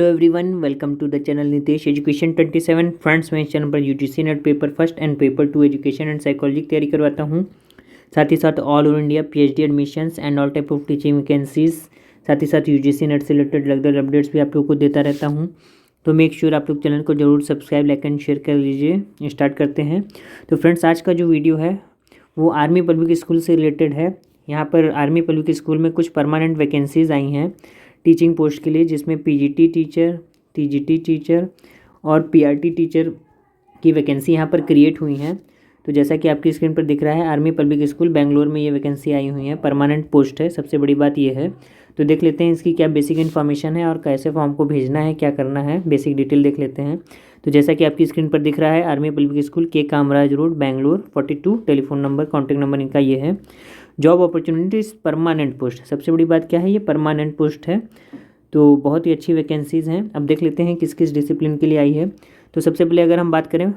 Hello everyone, welcome to the channel Nitesh education 27। Friends, मैं इस channel पर UGC NET paper first and paper 2 education and psychology की तैयारी करवाता हूँ। साथ ही साथ all over India PhD admissions and all type of teaching vacancies, साथ ही साथ यूजीसी नेट से रिलेटेड रेगुलर अपडेट्स भी आप लोग को देता रहता हूँ। तो मेक श्योर आप लोग चैनल को जरूर सब्सक्राइब, लाइक एंड शेयर कर लीजिए। स्टार्ट करते हैं। तो फ्रेंड्स, आज का जो वीडियो है वो आर्मी पब्लिक स्कूल से रिलेटेड है। यहाँ पर आर्मी पब्लिक स्कूल में कुछ परमानेंट वैकेंसीज़ आई हैं टीचिंग पोस्ट के लिए, जिसमें पीजीटी टीचर, टीजीटी टीचर और पीआरटी टीचर की वैकेंसी यहाँ पर क्रिएट हुई हैं। तो जैसा कि आपकी स्क्रीन पर दिख रहा है, आर्मी पब्लिक स्कूल बेंगलोर में ये वैकेंसी आई हुई है। परमानेंट पोस्ट है, सबसे बड़ी बात ये है। तो देख लेते हैं इसकी क्या बेसिक इन्फॉर्मेशन है और कैसे फॉर्म को भेजना है, क्या करना है, बेसिक डिटेल देख लेते हैं। तो जैसा कि आपकी स्क्रीन पर दिख रहा है, आर्मी पब्लिक स्कूल के Kamaraj road Bangalore 42, telephone number, contact number इनका ये है। जॉब अपॉर्चुनिटीज़ परमानेंट पोस्ट, सबसे बड़ी बात क्या है, ये परमानेंट पोस्ट है। तो बहुत ही अच्छी वैकेंसीज़ हैं। अब देख लेते हैं किस किस डिसिप्लिन के लिए आई है। तो सबसे पहले अगर हम बात करें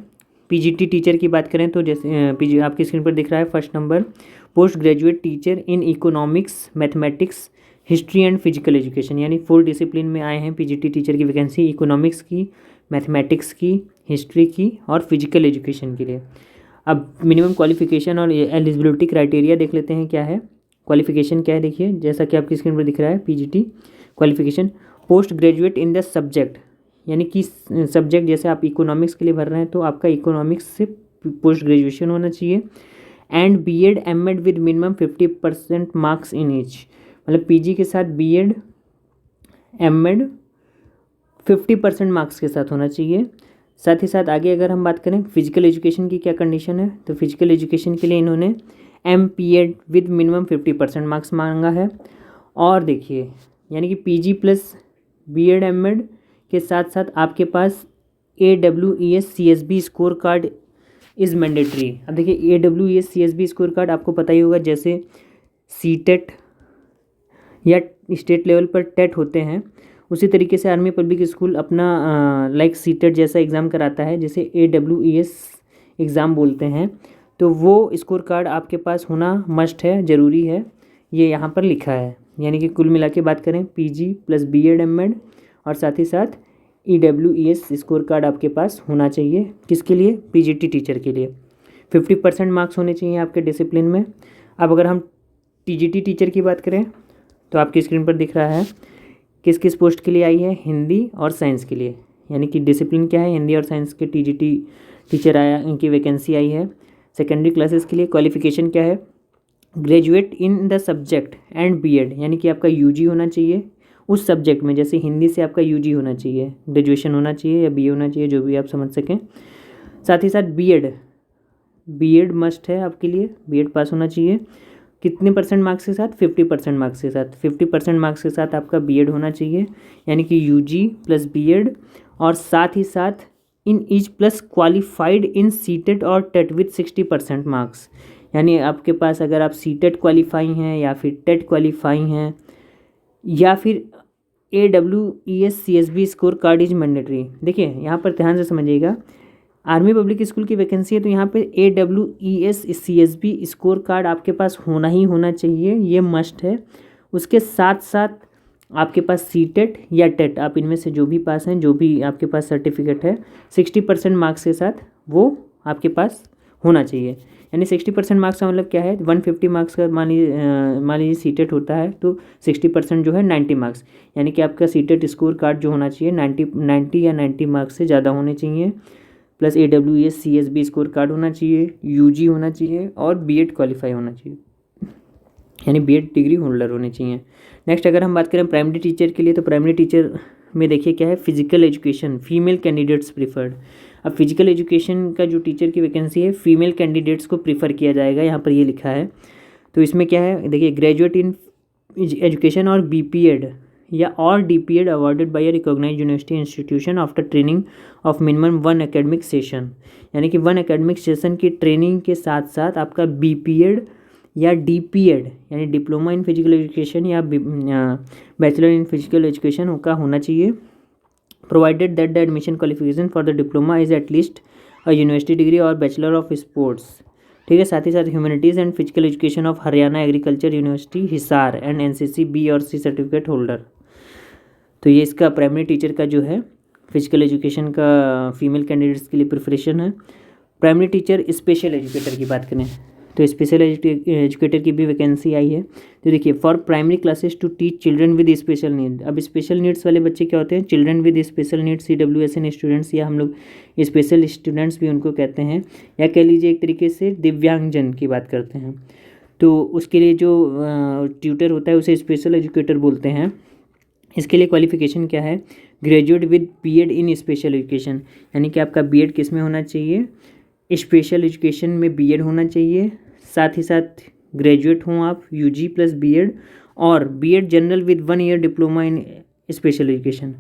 पीजीटी टीचर की बात करें, तो जैसे पीजी आपकी स्क्रीन पर दिख रहा है first number, post graduate teacher in economics, mathematics, history and physical education, यानी 4 डिसिप्लिन में आए हैं पीजीटी टीचर की वैकेंसी, इकोनॉमिक्स की, मैथमेटिक्स की, हिस्ट्री की और फिजिकल एजुकेशन के लिए। अब मिनिमम क्वालिफिकेशन और एलिजिबिलिटी क्राइटेरिया देख लेते हैं क्या है। क्वालिफिकेशन क्या है देखिए, जैसा कि आपकी स्क्रीन पर दिख रहा है, PGT qualification post graduate in the subject, यानी कि सब्जेक्ट जैसे आप इकोनॉमिक्स के लिए भर रहे हैं तो आपका इकोनॉमिक्स से पोस्ट ग्रेजुएशन होना चाहिए। And BEd MEd with minimum 50% marks in each, मतलब पीजी के साथ बीएड एमएड 50% मार्क्स के साथ होना चाहिए। साथ ही साथ आगे अगर हम बात करें फिजिकल एजुकेशन की क्या कंडीशन है, तो फिजिकल एजुकेशन के लिए इन्होंने एमपीएड विद मिनिमम 50% मार्क्स मांगा है। और देखिए, यानी कि पीजी प्लस बीएड एमएड के साथ साथ आपके पास AWES CSB score card is mandatory. अब देखिए, AWES CSB स्कोर कार्ड आपको पता ही होगा, जैसे सीटेट या स्टेट लेवल पर टेट होते हैं, उसी तरीके से आर्मी पब्लिक स्कूल अपना लाइक सीटेट जैसा एग्ज़ाम कराता है, जिसे AWES एग्ज़ाम बोलते हैं। तो वो स्कोर कार्ड आपके पास होना मस्ट है, ज़रूरी है, ये यहाँ पर लिखा है। यानी कि कुल मिला के बात करें, पीजी प्लस बीएड एमएड और साथ ही साथ EWES स्कोर कार्ड आपके पास होना चाहिए। किसके लिए? पीजीटी टीचर के लिए। 50% मार्क्स होने चाहिए आपके डिसिप्लिन में। अब अगर हम टीजीटी टीचर की बात करें, तो आपकी स्क्रीन पर दिख रहा है किस किस पोस्ट के लिए आई है, हिंदी और साइंस के लिए, यानी कि डिसिप्लिन क्या है, हिंदी और साइंस के टीजीटी टीचर आया, इनकी वैकेंसी आई है। सेकेंडरी क्लासेस के लिए क्वालिफिकेशन क्या है, graduate in the subject and BEd, यानी कि आपका यूजी होना चाहिए उस सब्जेक्ट में, जैसे हिंदी से आपका यूजी होना चाहिए, ग्रेजुएशन होना चाहिए या बीए होना चाहिए, जो भी आप समझ सकें। साथ ही साथ बीएड मस्ट है आपके लिए, बीएड पास होना चाहिए। कितने परसेंट मार्क्स के साथ? 50% मार्क्स के साथ। 50% मार्क्स के साथ आपका बीएड होना चाहिए, यानी कि यूजी प्लस बीएड, और साथ ही साथ in each plus qualified in CTET और टेट विथ 60% मार्क्स, यानी आपके पास अगर आप सीटेट क्वालिफाई हैं या फिर टेट क्वालिफाई हैं या फिर AWES CSB score card is mandatory. देखिए, यहाँ पर ध्यान से समझिएगा, आर्मी पब्लिक स्कूल की वैकेंसी है तो यहाँ पे AWES CSB स्कोर कार्ड आपके पास होना ही होना चाहिए, ये मस्ट है। उसके साथ साथ आपके पास सीटेट या टेट, आप इनमें से जो भी पास हैं, जो भी आपके पास सर्टिफिकेट है, 60% मार्क्स के साथ वो आपके पास होना चाहिए। यानी 60% मार्क्स का मतलब क्या है, 150 मार्क्स का मान लीजिए सीटेट होता है, तो 60% जो है 90 मार्क्स, यानी कि आपका सीटेट स्कोर कार्ड जो होना चाहिए 90 या 90 मार्क्स से ज़्यादा होने चाहिए, plus AWES CSB score card होना चाहिए, यूजी होना चाहिए और बीएड क्वालिफाई होना चाहिए, यानी बीएड डिग्री होल्डर होने चाहिए। नेक्स्ट अगर हम बात करें प्राइमरी टीचर के लिए, तो प्राइमरी टीचर में देखिए क्या है, physical education female candidates preferred. अब फिजिकल एजुकेशन का जो टीचर की वैकेंसी है, फीमेल कैंडिडेट्स को प्रीफर किया जाएगा, यहाँ पर ये लिखा है। तो इसमें क्या है, देखिए, ग्रेजुएट इन एजुकेशन और BPED या और DPED awarded by a recognised university institution after training of minimum 1 academic session, यानी कि 1 एकेडमिक सेशन की ट्रेनिंग के साथ साथ आपका BPED या DPED यानी डिप्लोमा इन फिजिकल एजुकेशन या बैचलर इन फिजिकल एजुकेशन का होना चाहिए, provided that the admission qualification for the diploma is at least a university degree और बैचलर ऑफ स्पोर्ट्स। ठीक है, साथ ही साथ humanities and physical education of Haryana agriculture university Hisar and NCC B और C सर्टिफिकेट होल्डर। तो ये इसका प्राइमरी टीचर का जो है फिजिकल एजुकेशन का फीमेल कैंडिडेट्स के लिए प्रिपरेशन है। प्राइमरी टीचर स्पेशल एजुकेटर की बात करें तो स्पेशल एजुकेटर की भी वैकेंसी आई है। तो देखिए, for primary classes to teach children with special need. अब स्पेशल नीड्स वाले बच्चे क्या होते हैं? Children with special needs, CWSN students, या हम लोग स्पेशल स्टूडेंट्स भी उनको कहते हैं, या कह लीजिए एक तरीके से दिव्यांगजन की बात करते हैं। तो उसके लिए जो ट्यूटर होता है उसे स्पेशल एजुकेटर बोलते हैं। इसके लिए क्वालिफिकेशन क्या है? Graduate with BEd in special education, यानी कि आपका BEd किस में होना चाहिए? स्पेशल एजुकेशन में BEd होना चाहिए। साथ ही साथ ग्रेजुएट हों आप UG प्लस BEd, और BEd general with 1 year diploma in special education.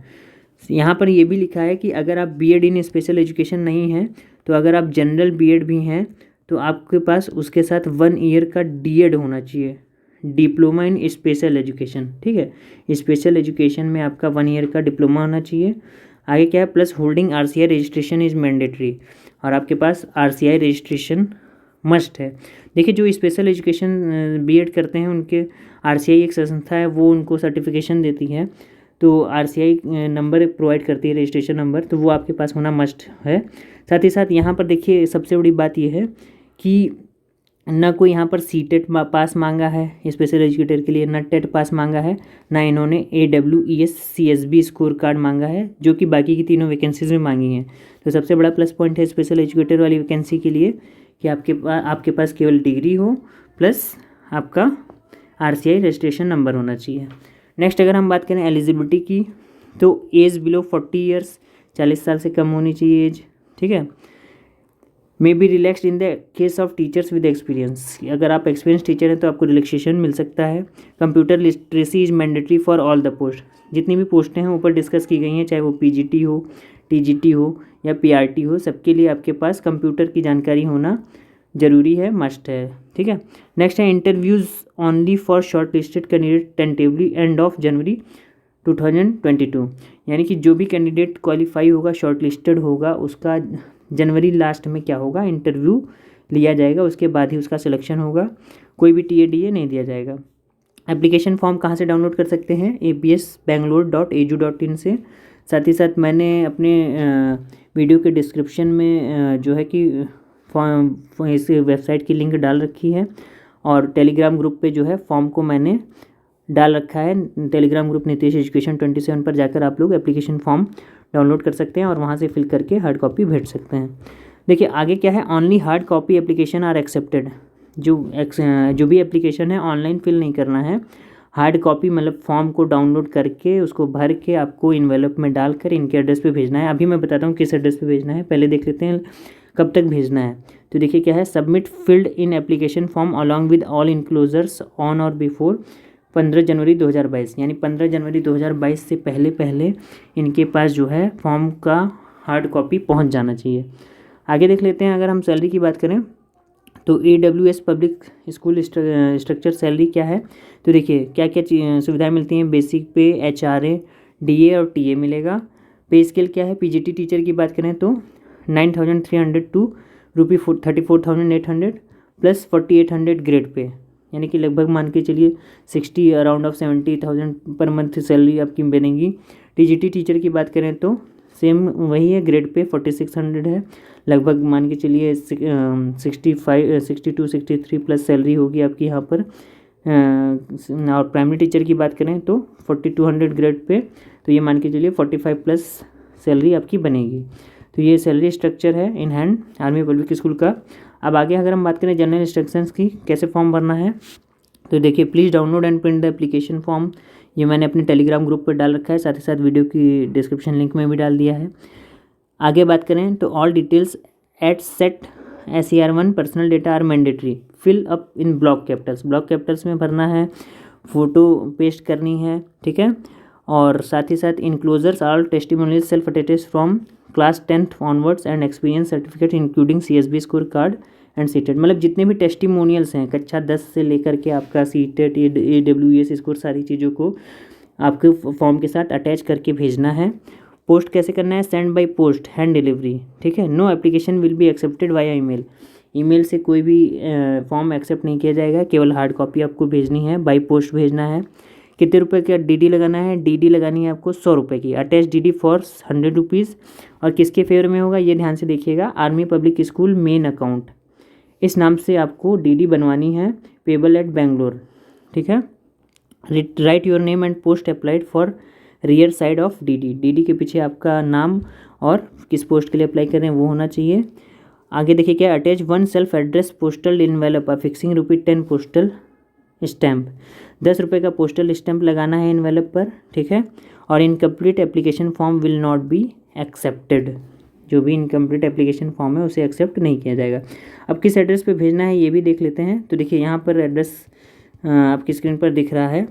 यहाँ पर ये भी लिखा है कि अगर आप BEd इन स्पेशल एजुकेशन नहीं हैं, तो अगर आप जनरल BEd भी हैं तो आपके पास उसके साथ 1 ईयर का DEd होना चाहिए, डिप्लोमा इन स्पेशल एजुकेशन। ठीक है, स्पेशल एजुकेशन में आपका 1 ईयर का डिप्लोमा होना चाहिए। आगे क्या है? Plus holding RCI registration is mandatory, और आपके पास RCI रजिस्ट्रेशन मस्ट है। देखिए, जो स्पेशल एजुकेशन BEd करते हैं उनके RCI एक संस्था है, वो उनको सर्टिफिकेशन देती है, तो RCI नंबर प्रोवाइड करती है, रजिस्ट्रेशन नंबर, तो वो आपके पास होना मस्ट है। साथ ही साथ यहाँ पर देखिए, सबसे बड़ी बात यह है कि ना कोई यहाँ पर CTET पास मांगा है स्पेशल एजुकेटर के लिए, ना टेट पास मांगा है, ना इन्होंने AWES CSB स्कोर कार्ड मांगा है, जो कि बाकी की तीनों वैकेंसीज में मांगी हैं। तो सबसे बड़ा प्लस पॉइंट है स्पेशल एजुकेटर वाली वैकेंसी के लिए कि आपके पास केवल डिग्री हो प्लस आपका RCI रजिस्ट्रेशन नंबर होना चाहिए। नेक्स्ट अगर हम बात करें एलिजिबिलिटी की, तो एज बिलो 40 ईयर्स, 40 साल से कम होनी चाहिए एज। ठीक है, may be relaxed in the case of teachers with experience, अगर आप एक्सपीरियंस टीचर हैं तो आपको रिलैक्सेशन मिल सकता है। Computer literacy is mandatory for all the post, जितनी भी पोस्टें हैं ऊपर डिस्कस की गई हैं, चाहे वो PGT हो, TGT हो या PRT हो, सबके लिए आपके पास कंप्यूटर की जानकारी होना ज़रूरी है, मस्ट है। ठीक है, नेक्स्ट है interviews only for short listed candidate tentatively end of January 2022, यानी कि जो भी कैंडिडेट क्वालिफाई होगा, शॉर्ट लिस्टेड होगा, उसका जनवरी लास्ट में क्या होगा? इंटरव्यू लिया जाएगा, उसके बाद ही उसका सिलेक्शन होगा, कोई भी TADA नहीं दिया जाएगा। एप्लीकेशन फॉर्म कहाँ से डाउनलोड कर सकते हैं? APSbangalore.edu.in से। साथ ही साथ मैंने अपने वीडियो के डिस्क्रिप्शन में जो है कि फॉर्म इस वेबसाइट की लिंक डाल रखी है, और टेलीग्राम ग्रुप पे जो है फॉर्म को मैंने डाल रखा है। टेलीग्राम ग्रुप नीतीश एजुकेशन 27 पर जाकर आप लोग एप्लीकेशन फॉर्म डाउनलोड कर सकते हैं और वहाँ से फिल करके हार्ड कॉपी भेज सकते हैं। देखिए आगे क्या है, only hard copy application are accepted. जो भी एप्लीकेशन है ऑनलाइन फिल नहीं करना है, हार्ड कॉपी मतलब फॉर्म को डाउनलोड करके उसको भर के आपको इन्वेलप में डालकर इनके एड्रेस पे भेजना है। अभी मैं बताता हूँ किस एड्रेस पे भेजना है, पहले देख लेते हैं कब तक भेजना है। तो देखिए क्या है, submit filled in application form along with all enclosures on और बिफोर 15 जनवरी 2022, यानी 15 जनवरी 2022 से पहले इनके पास जो है फॉर्म का हार्ड कॉपी पहुंच जाना चाहिए। आगे देख लेते हैं, अगर हम सैलरी की बात करें तो AWS public school structure salary क्या है। तो देखिए क्या क्या सुविधाएं मिलती हैं, बेसिक पे, HRA, DA और TA मिलेगा। पे स्केल क्या है, PGT टीचर की बात करें तो 9,300 टू ₹34,800 प्लस 4,800 ग्रेड पे, यानी कि लगभग मान के चलिए 60 around of 70,000 per month salary आपकी बनेगी। TGT टीचर की बात करें तो सेम वही है, ग्रेड पे 4,600 है, लगभग मान के चलिए 62-63 प्लस सैलरी होगी आपकी यहाँ पर। और प्राइमरी टीचर की बात करें तो 4,200 ग्रेड पे, तो ये मान के चलिए 45 प्लस सैलरी आपकी बनेगी। तो ये सैलरी स्ट्रक्चर है in hand army public school का। अब आगे अगर हम बात करें जनरल इंस्ट्रक्शंस की, कैसे फॉर्म भरना है, तो देखिए please download and print the application form, ये मैंने अपने टेलीग्राम ग्रुप पर डाल रखा है, साथ ही साथ वीडियो की डिस्क्रिप्शन लिंक में भी डाल दिया है। आगे बात करें तो all details at set SER1 personal data are mandatory, fill up in block capitals में भरना है, फ़ोटो पेस्ट करनी है, ठीक है। और साथ ही साथ enclosures all testimonial self attested from class 10th onwards and experience certificate including CSB score card and CTET, मतलब जितने भी टेस्टिमोनियल्स हैं कक्षा 10 से लेकर के आपका सीटेट AWS स्कोर, सारी चीज़ों को आपके फॉर्म के साथ अटैच करके भेजना है। पोस्ट कैसे करना है, send by post, hand delivery, ठीक है। No application will be accepted via email से कोई भी फॉर्म एक्सेप्ट नहीं किया जाएगा, केवल हार्ड कॉपी आपको भेजनी है, बाय पोस्ट भेजना है। कितने रुपए का डीडी लगाना है, डीडी लगानी है आपको 100 रुपये की, अटैच डीडी फॉर 100 रुपीज़। और किसके फेवर में होगा ये ध्यान से देखिएगा, army public school main account, इस नाम से आपको डीडी बनवानी है, पेबल एट बेंगलोर। ठीक है, right your name and post applied for rear side of DD, DD के पीछे आपका नाम और किस पोस्ट के लिए अप्लाई कर रहे हैं वो होना चाहिए। आगे देखिए क्या, attach 1 self address postal envelope affixing ₹10 postal stamp, 10 रुपये का पोस्टल स्टैम्प लगाना है इनवेलप पर। ठीक है, और incomplete application form will not be accepted, जो भी इनकम्प्लीट एप्लीकेशन फॉर्म है उसे एक्सेप्ट नहीं किया जाएगा। अब किस एड्रेस पे भेजना है ये भी देख लेते हैं। तो देखिए यहाँ पर एड्रेस आपकी स्क्रीन पर दिख रहा है,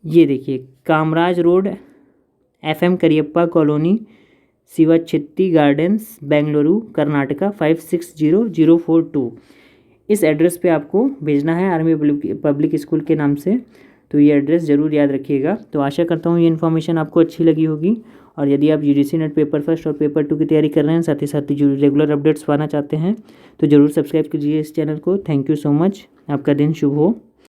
ये देखिए Kamaraj road, FM Kariappa colony, Sivanchetti gardens, Bengaluru, Karnataka 560042। इस एड्रेस पे आपको भेजना है आर्मी पब्लिक स्कूल के नाम से। तो ये एड्रेस ज़रूर याद रखिएगा। तो आशा करता हूँ ये इन्फॉर्मेशन आपको अच्छी लगी होगी। और यदि आप UGC नेट पेपर फर्स्ट और पेपर 2 की तैयारी कर रहे हैं, साथ ही जो रेगुलर अपडेट्स पाना चाहते हैं, तो ज़रूर सब्सक्राइब कीजिए इस चैनल को। थैंक यू सो मच, आपका दिन शुभ हो।